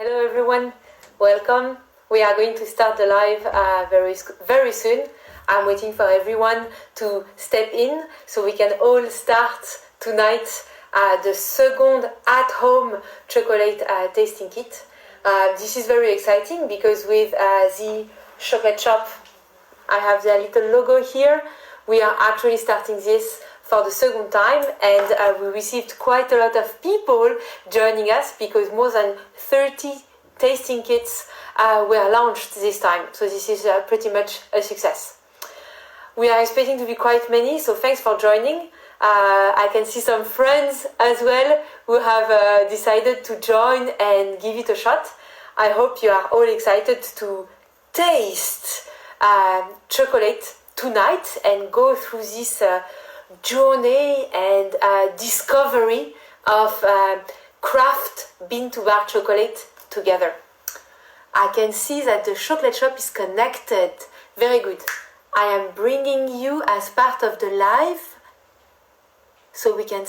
Hello everyone, welcome. We are going to start the live very soon. I'm waiting for everyone to step in so we can all start tonight the second at-home chocolate tasting kit. This is very exciting because with the chocolate shop, I have the little logo here. We are actually starting this for the second time, and we received quite a lot of people joining us because more than 30 tasting kits were launched this time. So this is pretty much a success. We are expecting to be quite many, so thanks for joining. I can see some friends as well who have decided to join and give it a shot. I hope you are all excited to taste chocolate tonight and go through this journey and discovery of craft bean-to-bar chocolate together. I can see that the chocolate shop is connected. Very good. I am bringing you as part of the live so we can...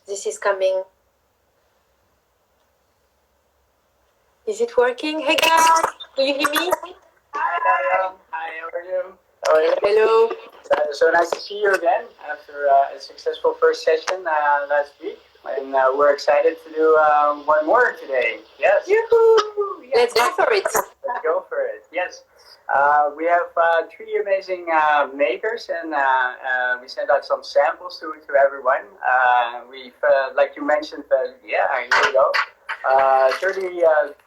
This is coming. Is it working? Hey guys, do you hear me? Hi, how are you? Hello. So nice to see you again after a successful first session last week. And we're excited to do one more today. Yes. Yoo-hoo! Let's go for it. Let's go for it. Yes. We have three amazing makers, and we sent out some samples to everyone. We've, like you mentioned, here we go. 30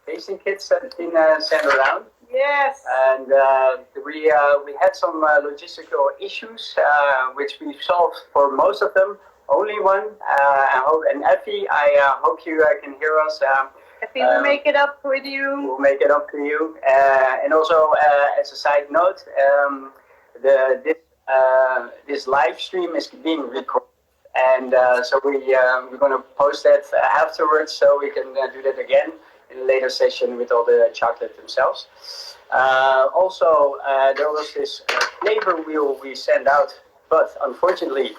tasting kits have been sent around. Yes. And we had some logistical issues, which we've solved for most of them. Only one. And Effie, I hope you can hear us. Effie, we'll make it up with you. We'll make it up to you. And also, as a side note, this live stream is being recorded. And so we're going to post that afterwards, so we can do that again in a later session with all the chocolate themselves. Also, there was this flavor wheel we sent out, but unfortunately,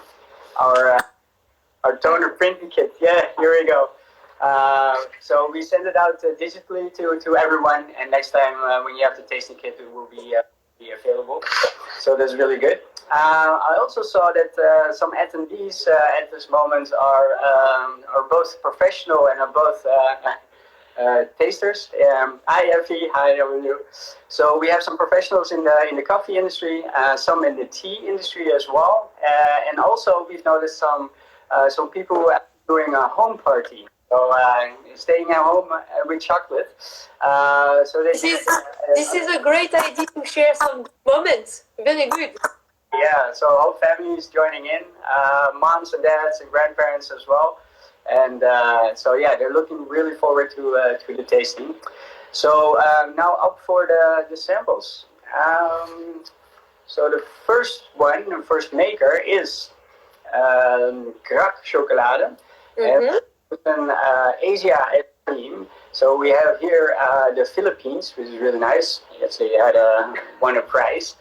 our toner printing kit. Yeah, here we go. So we send it out digitally to everyone, and next time when you have the tasting kit, it will be available. So that's really good. I also saw that some attendees at this moment are both professional and are both tasters. Hi Effie, hi, how are you? So we have some professionals in the coffee industry, some in the tea industry as well, and also we've noticed some people who are doing a home party. So staying at home with chocolate. So this is a great idea to share some moments. Very good. Yeah, so whole family is joining in, moms and dads and grandparents as well. And so yeah, they're looking really forward to the tasting. So now up for the samples. So the first maker is Krak chocolade. Mm-hmm. It's an Asia theme. So we have here the Philippines, which is really nice. Actually, had won a prize.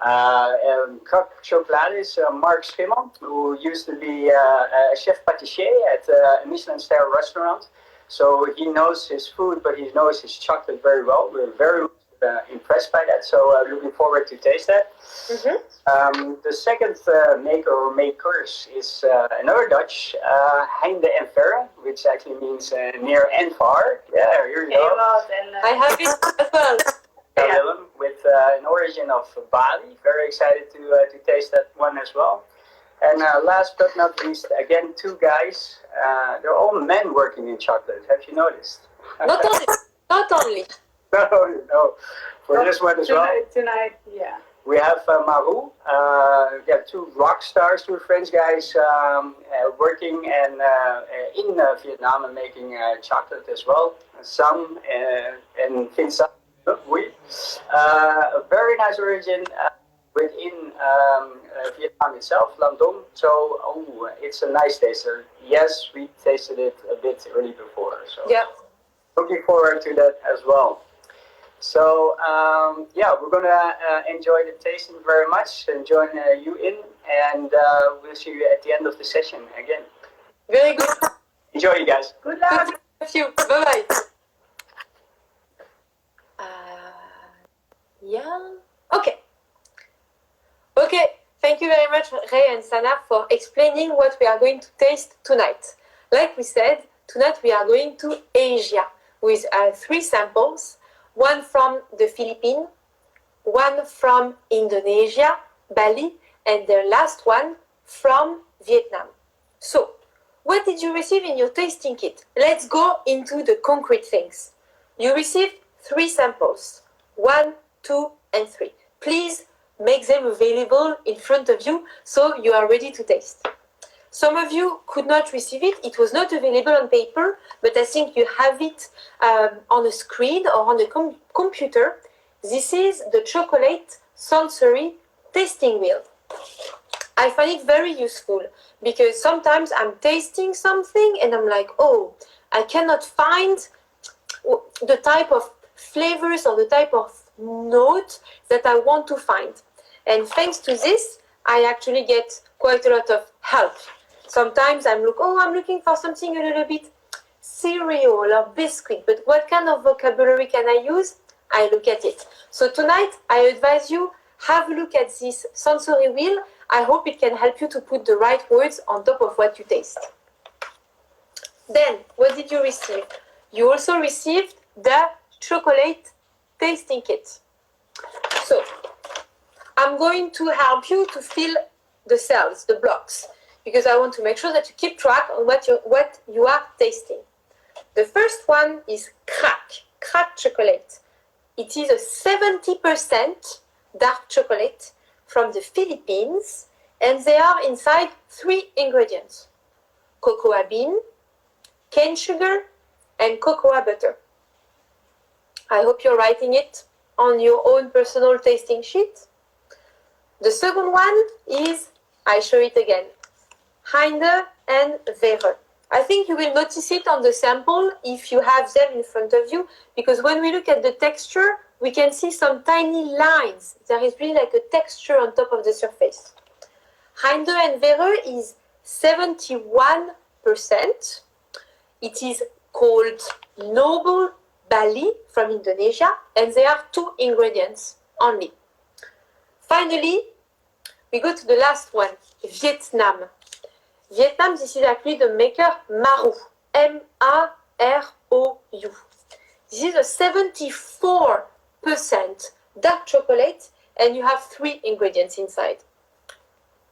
Krak chocolade is Mark Schimmel, who used to be a chef pâtissier at a Michelin star restaurant. So he knows his food, but he knows his chocolate very well. We're very impressed by that, so looking forward to taste that. Mm-hmm. The second maker or makers is another Dutch, Heinde and Verre, which actually means near and far. Yeah, here you go. I have it as well. With an origin of Bali. Very excited to taste that one as well. And last but not least, again, two guys. They're all men working in chocolate. Have you noticed? Not only. No. For this one as well. Tonight, yeah. We have Marou. We have two rock stars, two French guys working and in Vietnam and making chocolate as well. Some and Vincent. A very nice origin within Vietnam itself, Lam Dong. So, it's a nice taster. Yes, we tasted it a bit early before. So, yeah. Looking forward to that as well. So, yeah, we're gonna enjoy the tasting very much and join you in, and we'll see you at the end of the session again. Very good. Enjoy, you guys. Good luck. you. Bye-bye. Yeah. Okay. Okay. Thank you very much, Ray and Sana, for explaining what we are going to taste tonight. Like we said, tonight we are going to Asia with 3 samples. One from the Philippines, one from Indonesia, Bali, and the last one from Vietnam. So, what did you receive in your tasting kit? Let's go into the concrete things. You received 3 samples, 1, 2, and 3. Please make them available in front of you so you are ready to taste. Some of you could not receive it. It was not available on paper, but I think you have it on a screen or on a computer. This is the chocolate sensory tasting wheel. I find it very useful because sometimes I'm tasting something and I'm like, oh, I cannot find the type of flavors or the type of note that I want to find. And thanks to this, I actually get quite a lot of help. Sometimes I'm looking for something a little bit cereal or biscuit, but what kind of vocabulary can I use? I look at it. So tonight, I advise you, have a look at this sensory wheel. I hope it can help you to put the right words on top of what you taste. Then, what did you receive? You also received the chocolate tasting kit. So, I'm going to help you to fill the cells, the blocks, because I want to make sure that you keep track on what you are tasting. The first one is Krak chocolate. It is a 70% dark chocolate from the Philippines, and they are inside 3 ingredients: cocoa bean, cane sugar, and cocoa butter. I hope you're writing it on your own personal tasting sheet. The second one is, I show it again, Heinde and Verre. I think you will notice it on the sample if you have them in front of you, because when we look at the texture, we can see some tiny lines. There is really like a texture on top of the surface. Heinde and Verre is 71%. It is called Noble Bali from Indonesia, and there are 2 ingredients only. Finally, we go to the last one, Vietnam. Vietnam, this is actually the maker Marou, M-A-R-O-U. This is a 74% dark chocolate, and you have 3 ingredients inside: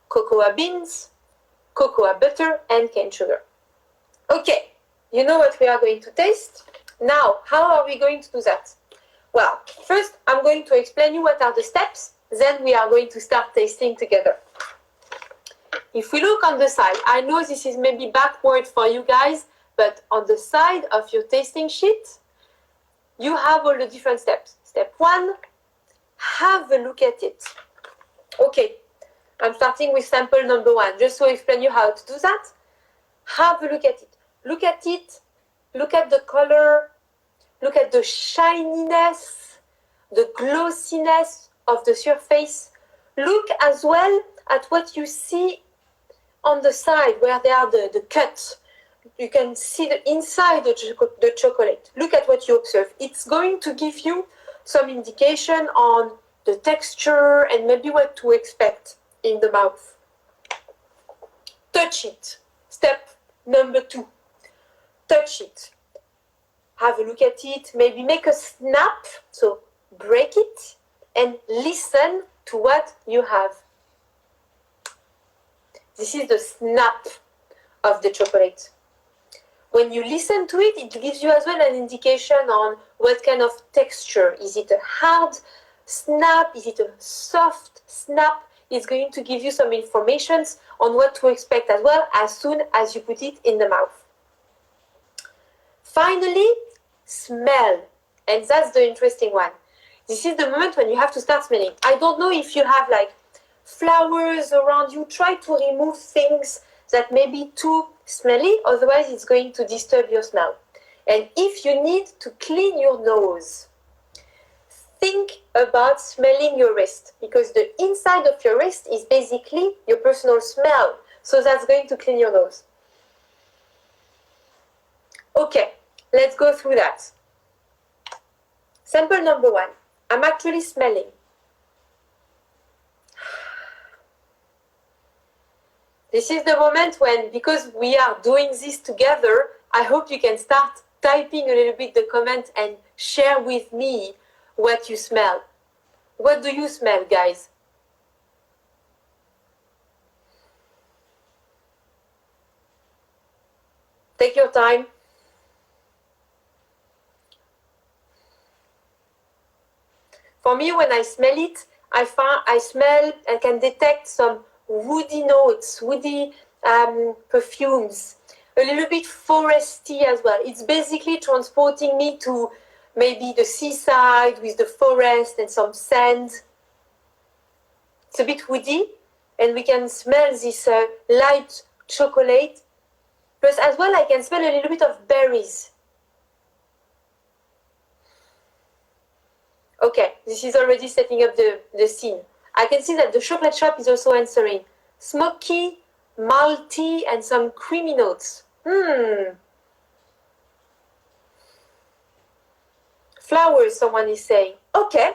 cocoa beans, cocoa butter, and cane sugar. Okay, you know what we are going to taste? Now, how are we going to do that? Well, first I'm going to explain you what are the steps, then we are going to start tasting together. If we look on the side, I know this is maybe backward for you guys, but on the side of your tasting sheet, you have all the different steps. Step 1, have a look at it. Okay, I'm starting with sample number 1, just to explain you how to do that. Have a look at it. Look at it, look at the color, look at the shininess, the glossiness of the surface. Look as well at what you see on the side where there are the cuts. You can see the inside the chocolate. Look at what you observe. It's going to give you some indication on the texture and maybe what to expect in the mouth. Touch it. Step number 2. Touch it. Have a look at it. Maybe make a snap. So break it and listen to what you have. This is the snap of the chocolate. When you listen to it, it gives you as well an indication on what kind of texture. Is it a hard snap? Is it a soft snap? It's going to give you some information on what to expect as well as soon as you put it in the mouth. Finally, smell. And that's the interesting one. This is the moment when you have to start smelling. I don't know if you have like flowers around you. Try to remove things that may be too smelly, otherwise it's going to disturb your smell. And if you need to clean your nose, think about smelling your wrist, because the inside of your wrist is basically your personal smell. So that's going to clean your nose. Okay, Let's go through that. Sample number 1. I'm actually smelling. This is the moment when, because we are doing this together, I hope you can start typing a little bit the comment and share with me what you smell. What do you smell, guys? Take your time. For me, when I smell it, I smell and can detect some woody notes, woody perfumes, a little bit foresty as well. It's basically transporting me to maybe the seaside with the forest and some sand. It's a bit woody, and we can smell this light chocolate. Plus, as well, I can smell a little bit of berries. Okay, this is already setting up the scene. I can see that the chocolate shop is also answering. Smoky, malty, and some creamy notes. Flowers, someone is saying. Okay.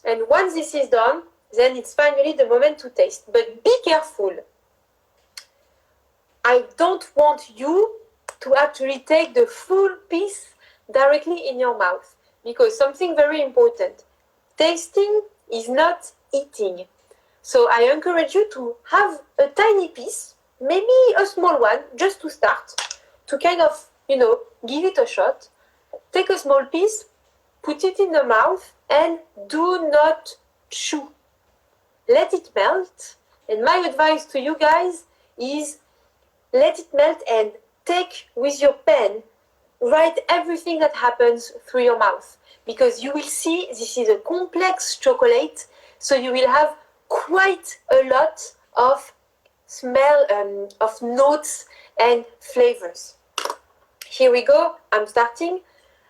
And once this is done, then it's finally the moment to taste. But be careful. I don't want you to actually take the full piece directly in your mouth, because something very important, tasting is not eating. So I encourage you to have a tiny piece, maybe a small one, just to start, to kind of, give it a shot. Take a small piece, put it in the mouth, and do not chew. Let it melt. And my advice to you guys is let it melt and take with your pen, write everything that happens through your mouth, because you will see this is a complex chocolate, so you will have quite a lot of smell, of notes and flavors. Here we go. I'm starting.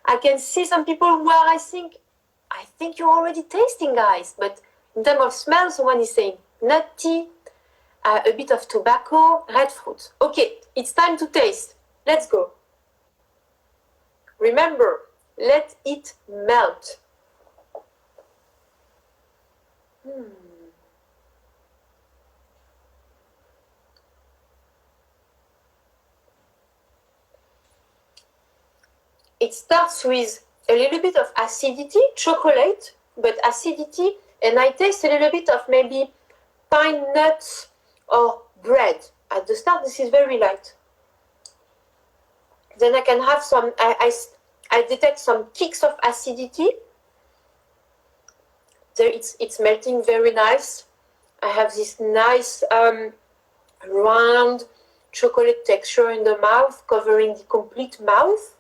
I can see some people who are, I think you're already tasting, guys, but in terms of smell, someone is saying nutty, a bit of tobacco, red fruit. Okay, it's time to taste. Let's go. Remember, let it melt. It starts with a little bit of acidity, chocolate, but acidity, and I taste a little bit of maybe pine nuts or bread. At the start, this is very light. Then I can have some, I detect some kicks of acidity. There, it's melting very nice. I have this nice round chocolate texture in the mouth, covering the complete mouth.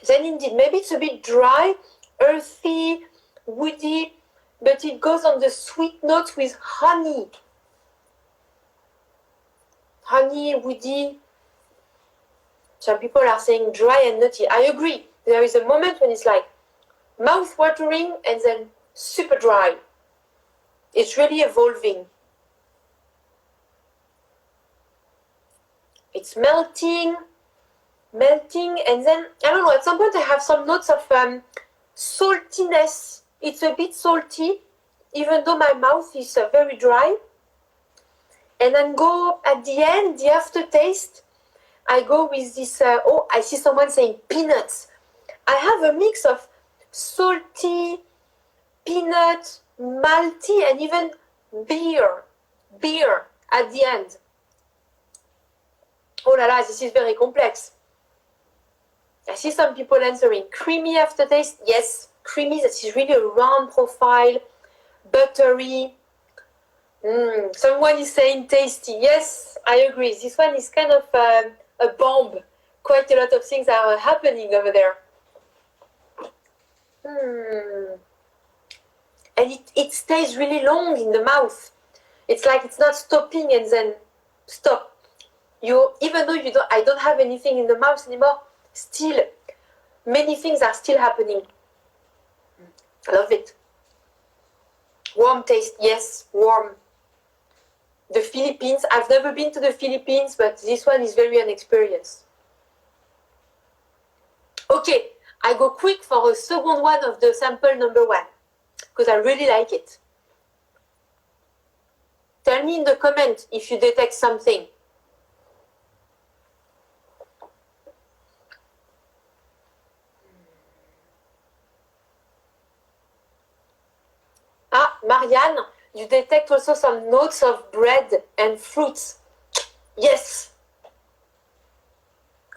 Then indeed, maybe it's a bit dry, earthy, woody, but it goes on the sweet notes with honey. Honey, woody. Some people are saying dry and nutty. I agree. There is a moment when it's like mouth-watering and then super dry. It's really evolving. It's melting, and then, I don't know, at some point I have some notes of saltiness. It's a bit salty, even though my mouth is very dry. And then go at the end, the aftertaste, I go with this, I see someone saying peanuts. I have a mix of salty, peanut, malty, and even beer at the end. Oh la la, this is very complex. I see some people answering creamy aftertaste. Yes, creamy, that is really a round profile, buttery. Someone is saying tasty. Yes, I agree. This one is kind of a bomb. Quite a lot of things are happening over there. And it stays really long in the mouth. It's like it's not stopping and then stop. Even though I don't have anything in the mouth anymore, still, many things are still happening. I love it. Warm taste, yes, warm. the Philippines. I've never been to the Philippines, but this one is very inexperienced. Okay, I go quick for a second one of the sample number 1, because I really like it. Tell me in the comment if you detect something. Ah, Marianne, you detect also some notes of bread and fruits. Yes.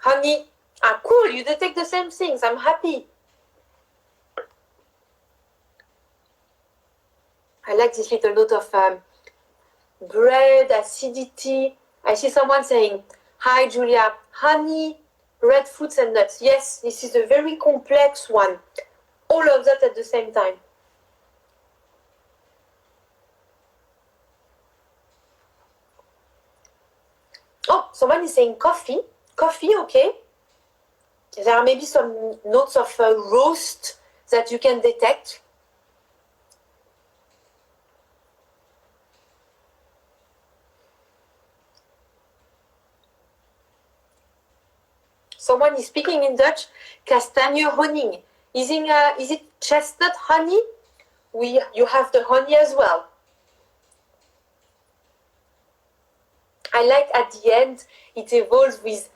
Honey. Ah, cool, you detect the same things. I'm happy. I like this little note of bread, acidity. I see someone saying, hi, Julia, honey, red fruits and nuts. Yes, this is a very complex one. All of that at the same time. Oh, someone is saying coffee. Coffee, okay. There are maybe some notes of roast that you can detect. Someone is speaking in Dutch. Kastanje honing. Is it chestnut honey? You have the honey as well. I like at the end, it evolves with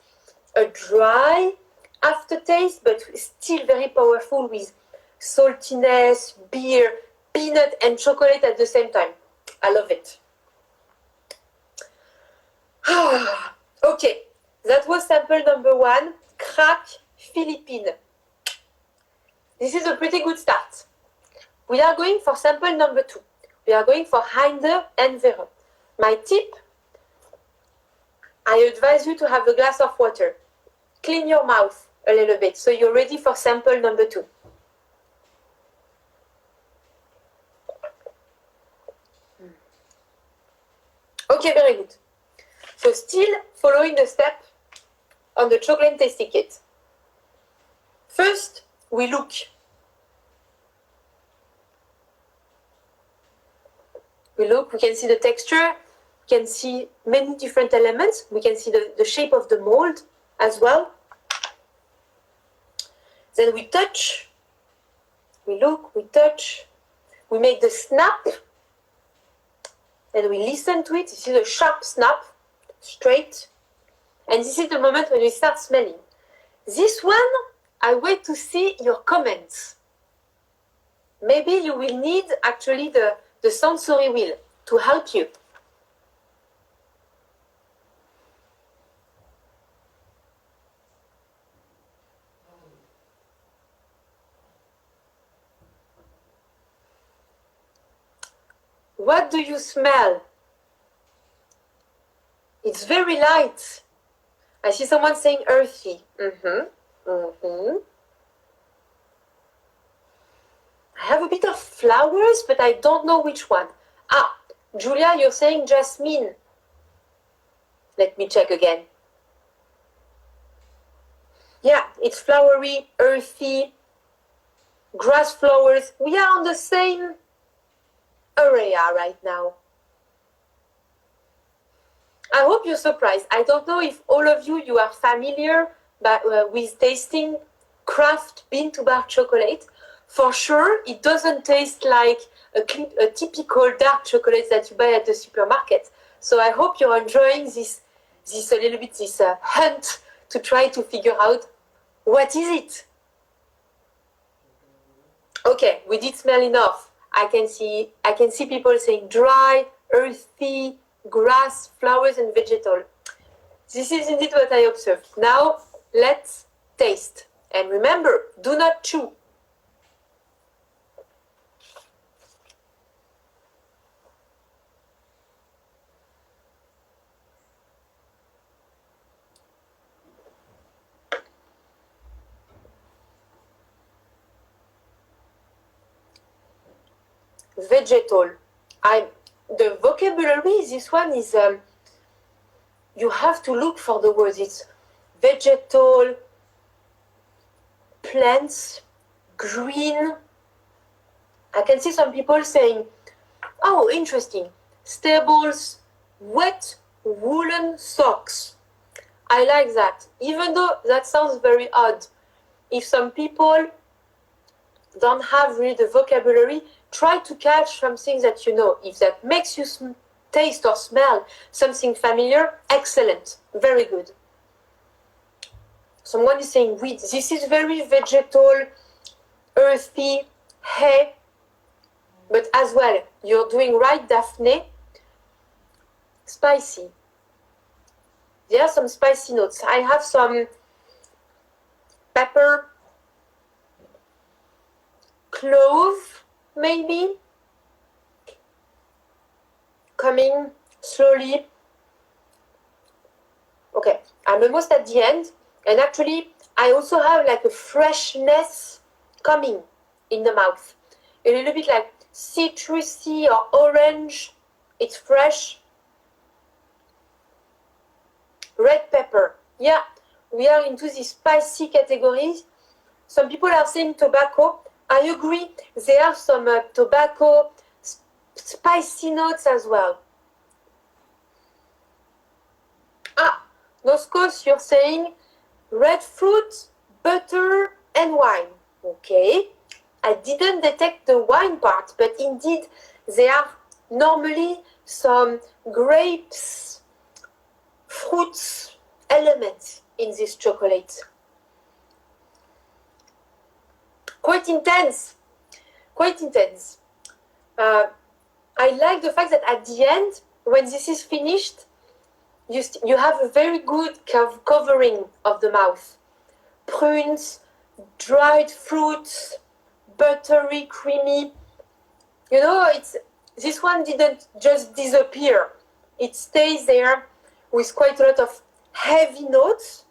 a dry aftertaste, but still very powerful with saltiness, beer, peanut, and chocolate at the same time. I love it. Okay, that was sample number 1, Krak, Filipijnen. This is a pretty good start. We are going for sample number 2. We are going for Heinde and Verre. My tip, I advise you to have a glass of water. Clean your mouth a little bit so you're ready for sample number 2. Okay, very good. So still following the step on the chocolate tasting kit. First, we look. We can see the texture, we can see many different elements, we can see the shape of the mold as well. Then we touch, we look, we touch, we make the snap, and we listen to it. This is a sharp snap, straight, and this is the moment when we start smelling. This one, I wait to see your comments. Maybe you will need actually the sensory wheel to help you. What do you smell? It's very light. I see someone saying earthy. I have a bit of flowers, but I don't know which one. Ah, Julia, you're saying jasmine. Let me check again. Yeah, it's flowery, earthy, grass flowers. We are on the same area right now. I hope you're surprised. I don't know if all of you are familiar with tasting craft bean-to-bar chocolate. For sure, it doesn't taste like a typical dark chocolate that you buy at the supermarket. So I hope you're enjoying this hunt to try to figure out what is it. Okay, we did smell enough. I can see people saying dry, earthy, grass, flowers, and vegetal. This is indeed what I observed. Now, let's taste. And remember, do not chew. Vegetal. The vocabulary, this one is, you have to look for the words. It's vegetal, plants, green. I can see some people saying, oh, interesting, stables, wet woolen socks. I like that, even though that sounds very odd. If some people don't have really the vocabulary, try to catch something that you know. If that makes you taste or smell something familiar, excellent, very good. Someone is saying wheat. This is very vegetal, earthy, hay, but as well, you're doing right, Daphne. Spicy. There are some spicy notes. I have some pepper, clove, maybe, coming slowly. Okay, I'm almost at the end, and actually I also have like a freshness coming in the mouth. A little bit like citrusy or orange. It's fresh. Red pepper. Yeah, we are into the spicy categories. Some people are saying tobacco. I agree. There are some tobacco spicy notes as well. Noskos, you're saying red fruit, butter, and wine. Okay. I didn't detect the wine part, but indeed there are normally some grapes, fruits, elements in this chocolate. Quite intense. Quite intense. I like the fact that at the end, when this is finished, you have a very good covering of the mouth. Prunes, dried fruits, buttery, creamy. You know, this one didn't just disappear. It stays there with quite a lot of heavy notes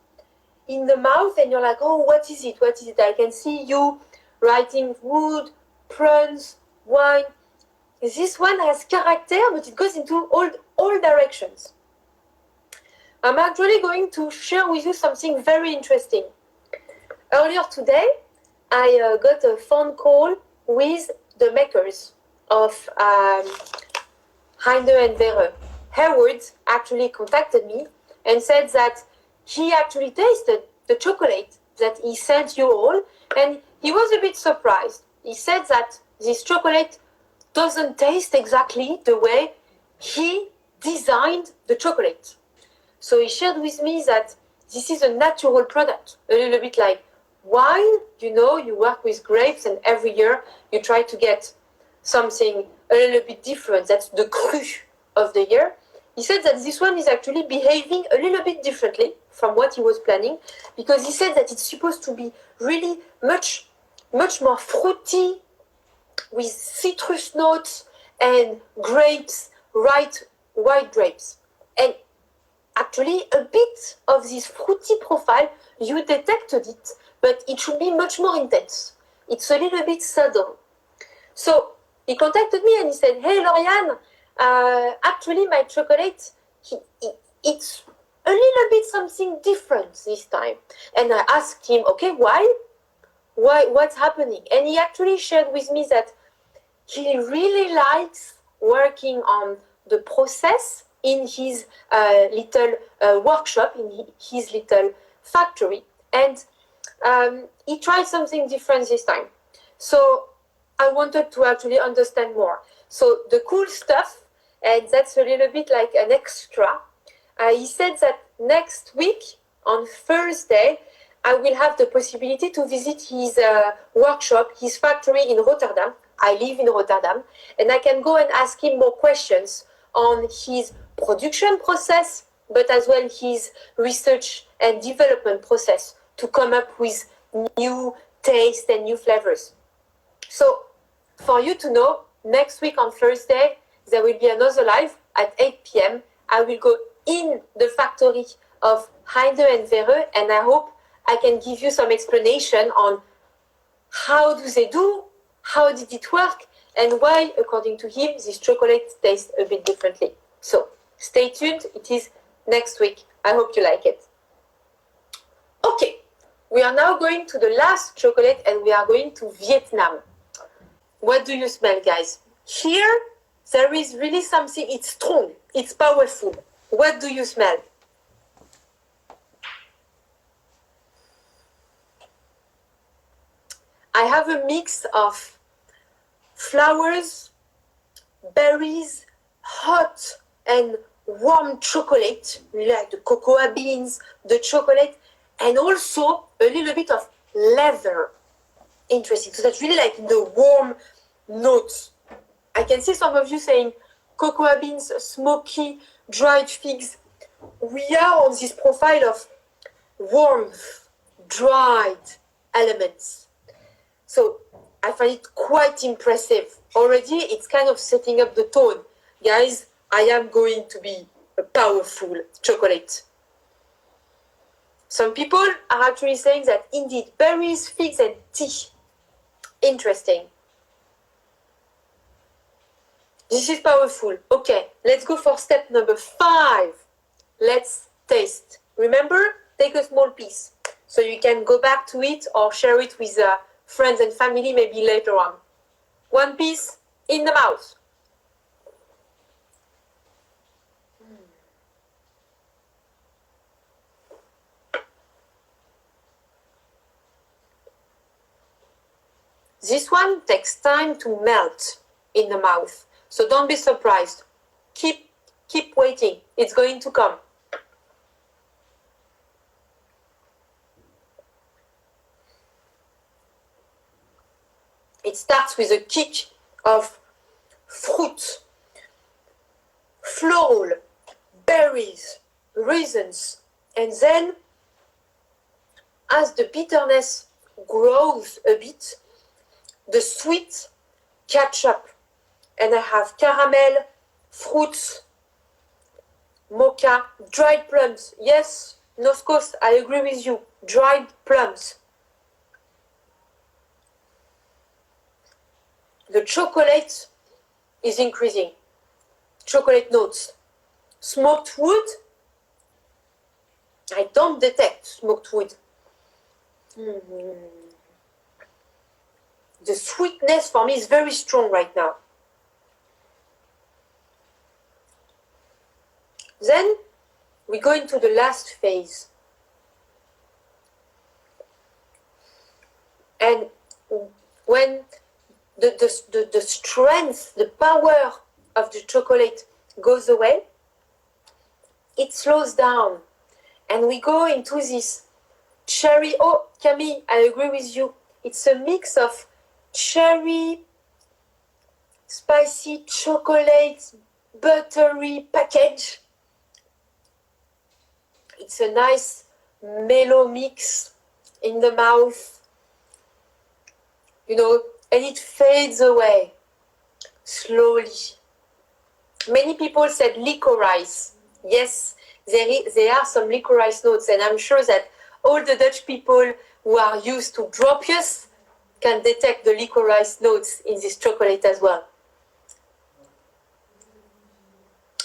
in the mouth, and you're like, oh, what is it? What is it? I can see you writing wood, prunes, wine. This one has character, but it goes into all directions. I'm actually going to share with you something very interesting. Earlier today, I got a phone call with the makers of Heinde and Verre. Howard actually contacted me and said that he actually tasted the chocolate that he sent you all, and he was a bit surprised. He said that this chocolate doesn't taste exactly the way he designed the chocolate. So he shared with me that this is a natural product, a little bit like wine. You know, you work with grapes, and every year you try to get something a little bit different. That's the cru of the year. He said that this one is actually behaving a little bit differently from what he was planning, because he said that it's supposed to be really much more fruity, with citrus notes and grapes, white grapes. And actually, a bit of this fruity profile, you detected it, but it should be much more intense. It's a little bit subtle. So he contacted me and he said, hey, Lauriane, actually my chocolate, it's a little bit something different this time. And I asked him, okay, why? What's happening? And he actually shared with me that he really likes working on the process in his little workshop, in his little factory. And he tried something different this time. So I wanted to actually understand more. So the cool stuff, and that's a little bit like an extra, he said that next week, on Thursday, I will have the possibility to visit his workshop, his factory in Rotterdam. I live in Rotterdam, and I can go and ask him more questions on his production process, but as well his research and development process to come up with new taste and new flavors. So for you to know, next week on Thursday, there will be another live at 8 p.m. I will go in the factory of Heinde and Verre, and I hope I can give you some explanation on how do they do, how did it work, and why, according to him, this chocolate tastes a bit differently. So stay tuned. It is next week. I hope you like it. Okay, we are now going to the last chocolate, and we are going to Vietnam. What do you smell, guys? Here, there is really something, it's strong, it's powerful. What do you smell? I have a mix of flowers, berries, hot and warm chocolate, like the cocoa beans, the chocolate, and also a little bit of leather. Interesting. So that's really like the warm notes. I can see some of you saying cocoa beans, smoky, dried figs. We are on this profile of warmth, dried elements. So I find it quite impressive. Already it's kind of setting up the tone. Guys, I am going to be a powerful chocolate. Some people are actually saying that indeed berries, figs and tea. Interesting. This is powerful. Okay, let's go for step number 5. Let's taste. Remember, take a small piece so you can go back to it or share it with friends and family maybe later on. One piece in the mouth. This one takes time to melt in the mouth, so don't be surprised. Keep waiting. It's going to come. It starts with a kick of fruit, floral, berries, raisins, and then as the bitterness grows a bit, the sweet catch up, and I have caramel, fruits, mocha, dried plums. Yes, Noskos, I agree with you. Dried plums. The chocolate is increasing. Chocolate notes. Smoked wood. I don't detect smoked wood. The sweetness for me is very strong right now. Then we go into the last phase. And when the strength, the power of the chocolate goes away, it slows down. And we go into this cherry. Oh, Camille, I agree with you. It's a mix of cherry, spicy chocolate, buttery package. It's a nice mellow mix in the mouth, you know, and it fades away slowly. Many people said licorice. Yes, there are some licorice notes, and I'm sure that all the Dutch people who are used to dropius can detect the licorice notes in this chocolate as well.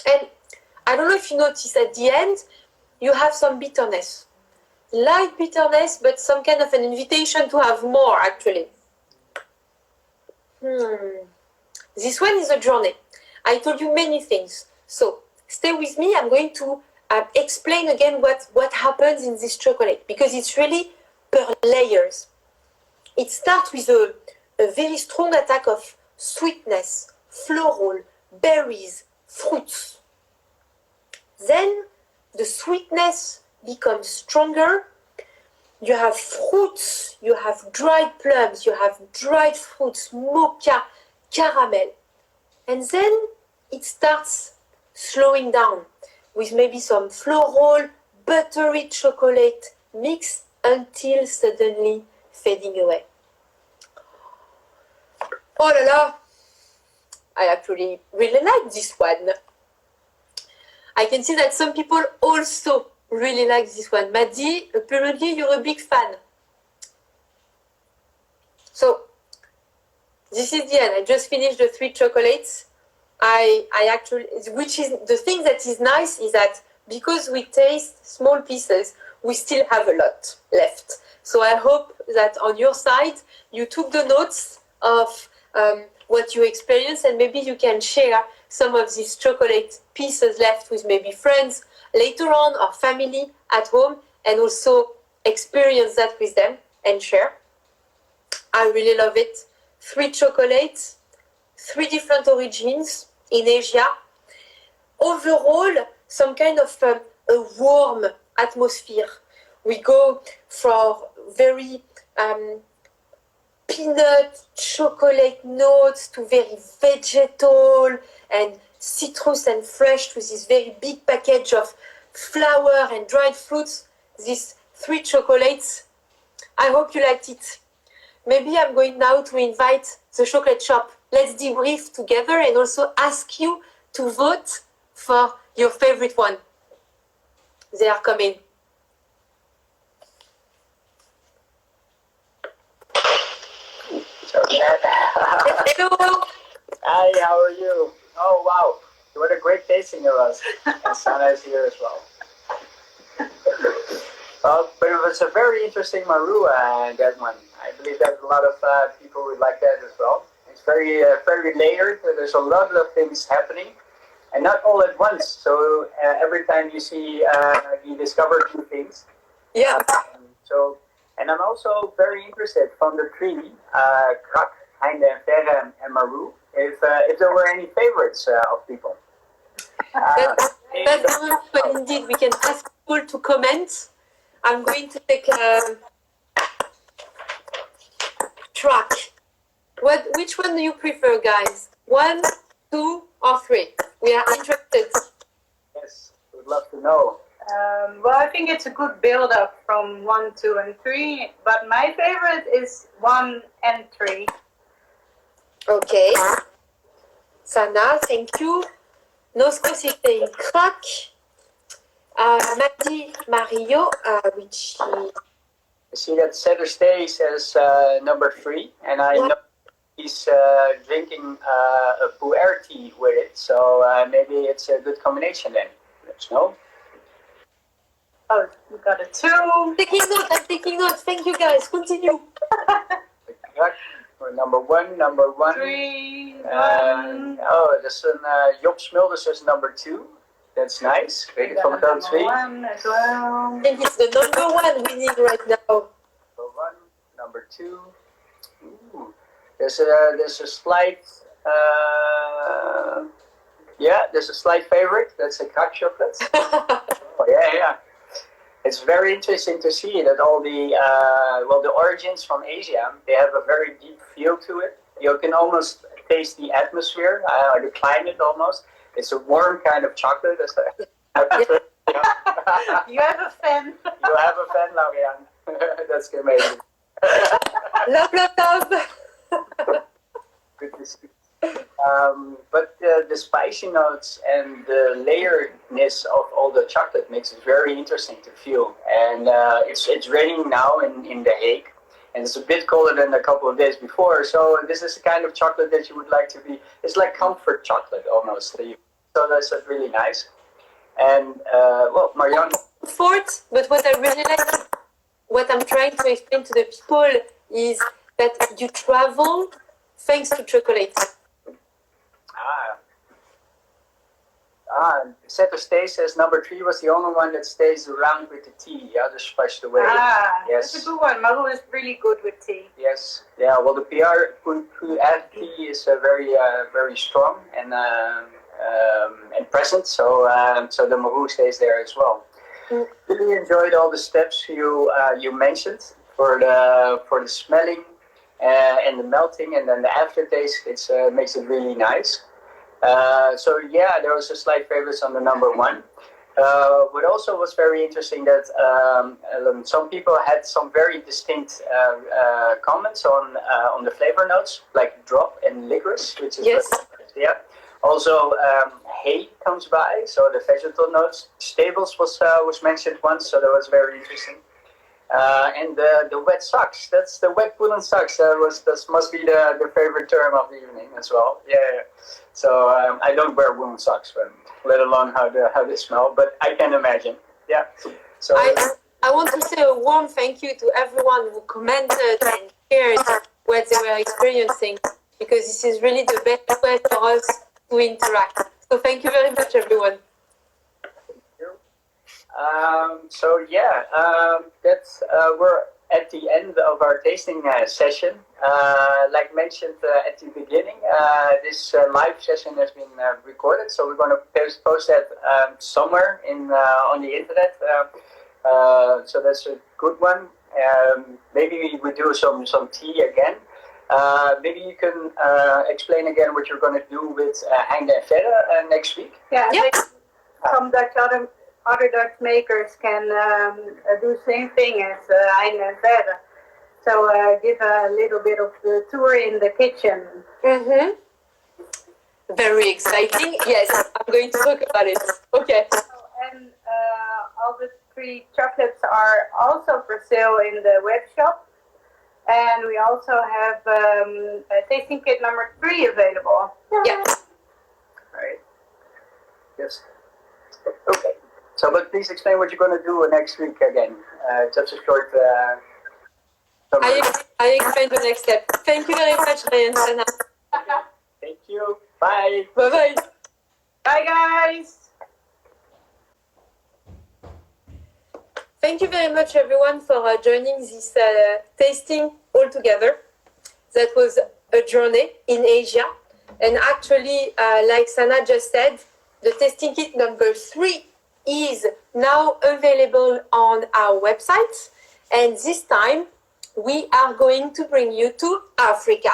And I don't know if you notice at the end, you have some bitterness. Light bitterness, but some kind of an invitation to have more, actually. This one is a journey. I told you many things. So stay with me. I'm going to explain again what happens in this chocolate, because it's really per layers. It starts with a very strong attack of sweetness, floral, berries, fruits. Then the sweetness becomes stronger. You have fruits, you have dried plums, you have dried fruits, mocha, caramel. And then it starts slowing down with maybe some floral, buttery chocolate mix until suddenly fading away. Oh la la! I actually really like this one. I can see that some people also really like this one. Maddy, apparently you're a big fan. So, this is the end. I just finished the 3 chocolates. I actually, which is, the thing that is nice is that because we taste small pieces, we still have a lot left. So I hope that on your side, you took the notes of what you experience, and maybe you can share some of these chocolate pieces left with maybe friends later on or family at home, and also experience that with them and share. I really love it. 3 chocolates, 3 different origins in Asia. Overall, some kind of a warm atmosphere. We go for very peanut, chocolate notes to very vegetal and citrus and fresh to this very big package of flour and dried fruits. These 3 chocolates. I hope you liked it. Maybe I'm going now to invite the chocolate shop. Let's debrief together and also ask you to vote for your favorite one. They are coming. Hello. Hi, how are you? Oh, wow. What a great tasting it was. And Sana is here as well. Well, but it was a very interesting Marou, that one. I believe that a lot of people would like that as well. It's very layered. There's a lot of things happening, and not all at once. So every time you see, you discover new things. Yeah. And I'm also very interested from the 3, Krak, Heinde, Verre, and Marou, if there were any favorites of people. That's when indeed we can ask people to comment. I'm going to take a track. Which one do you prefer, guys? 1, 2, or 3? We are interested. Yes, would love to know. Well, I think it's a good build-up from 1, 2, and 3. But my favorite is 1 and 3. Okay. Sana, thank you. Nosco saying Krak. Maggie Mario, which I see that Cedar stays as number 3, and I know he's drinking a pu'er tea with it, so maybe it's a good combination then. Let's know. Oh, we got a 2. I'm taking notes. Thank you, guys. Continue. For number 1, 3, 1. Oh, there's an Job Smulders is number 2. That's nice. Rated from Number 3. 1 as well. I think it's the number 1 we need right now. Number 1, number 2. Ooh. There's a slight there's a slight favorite. That's a Krak chocolate. Oh, yeah. It's very interesting to see that all the the origins from Asia, they have a very deep feel to it. You can almost taste the atmosphere, the climate almost. It's a warm kind of chocolate. You have a fan. You have a fan, Lauriane. That's amazing. Love. Good to see. But the spicy notes and the layeredness of all the chocolate makes it very interesting to feel. And it's raining now in The Hague, and it's a bit colder than a couple of days before. So this is the kind of chocolate that you would like to be. It's like comfort chocolate almost. So that's really nice. And Marianne. Comfort, but what I really like, what I'm trying to explain to the people is that you travel thanks to chocolate. Setter stays as number 3 was the only one that stays around with the tea. The others splashed away. Yes. That's a good one. Marou is really good with tea. Yes. Yeah. Well, the pu'er tea is very strong and present. So the Marou stays there as well. Really enjoyed all the steps you mentioned for the smelling and the melting, and then the aftertaste. It makes it really nice. There was a slight favorites on the number 1. What also was very interesting that some people had some very distinct comments on the flavor notes, like drop and licorice, which is Also, hay comes by, so the vegetal notes. Stables was mentioned once, so that was very interesting. And the wet socks, that's the wet woolen socks. That must be the favorite term of the evening as well. Yeah. So I don't wear woolen socks, but let alone how they smell. But I can imagine. Yeah. So I want to say a warm thank you to everyone who commented and shared what they were experiencing, because this is really the best way for us to interact. So thank you very much, everyone. That's we're at the end of our tasting session. Like mentioned at the beginning, this live session has been recorded, so we're going to post that somewhere on the internet. So that's a good one. Maybe we do some tea again. Maybe you can explain again what you're going to do with Heinde and Verre next week. Yeah. Some other Dutch makers can do the same thing as Heinde and Verre. So give a little bit of the tour in the kitchen. Mm-hmm. Very exciting. Yes, I'm going to talk about it. Okay. And all the 3 chocolates are also for sale in the web shop. And we also have tasting kit number 3 available. Yeah. Right. Yes. Okay. So, but please explain what you're going to do next week again. Just a short summary. I explain the next step. Thank you very much, Diane. Thank you. Bye. Bye-bye. Bye, guys. Thank you very much, everyone, for joining this tasting all together. That was a journey in Asia. And actually, like Sana just said, the tasting kit number 3 is now available on our website. And this time, we are going to bring you to Africa.